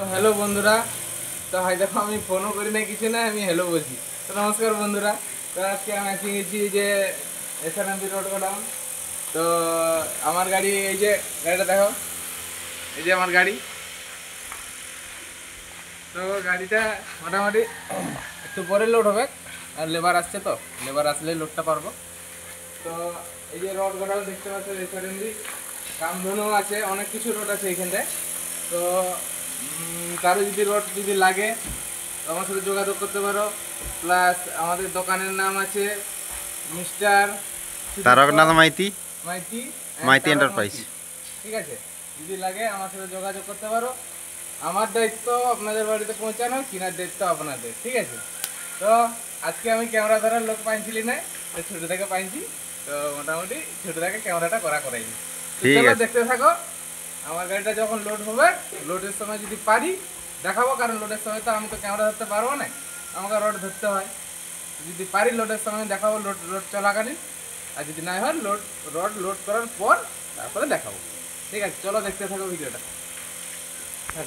তো হ্যালো বন্ধুরা। তো হয় দেখো আমি ফোনও করি না কিছু না, আমি হ্যালো বলছি। তো নমস্কার বন্ধুরা। তো আজকে আমি আজকে গেছি যে এসআরএমপি রোড গোডাউন। তো আমার গাড়ি, এই যে গাড়িটা দেখো, এই যে আমার গাড়ি। তো গাড়িটা মোটামুটি একটু পরে লোড হবে, আর লেবার আসছে, তো লেবার আসলে লোডটা পারবো। তো এই যে রড গোডাউন দেখতে পাচ্ছেন, এসআরএমপি কামধনু আছে, অনেক কিছু রোড আছে এইখানটায়। তো কারো যদি রড যদি লাগে তো আমার সাথে যোগাযোগ করতে পারো। প্লাস আমাদের দোকানের নাম আছে মিস্টার তারকনাথ মাইতি মাইতি মাইতি তারক এন্টারপ্রাইজ। মাইতি। ঠিক আছে, যদি লাগে আমার সাথে যোগাযোগ করতে পারো। আমার দায়িত্ব আপনাদের বাড়িতে পৌঁছানো, কেনার দায়িত্ব আপনাদের। ঠিক আছে। তো আজকে আমি ক্যামেরা ধরার লোক পাইছিলি না, তো ছোটো থেকে পাইছি। তো মোটামুটি ছোটো থেকে ক্যামেরাটা করাইনি। তো ঠিক চলো আছে। দেখতে থাকো। আমার গাড়িটা যখন লোড হবে, লোডের সময় যদি পারি দেখাবো, কারণ লোডের সময় তো আমি তো ক্যামেরা ধরতে পারবো না, আমাকে রড ধরতে হয়। যদি পারি লোডের সময় দেখাবো, লোড চলাকালীন। আর যদি না হয় রড লোড করার পর তারপরে দেখাবো। ঠিক আছে, চলো দেখতে থাকো ভিডিওটা। হ্যাঁ।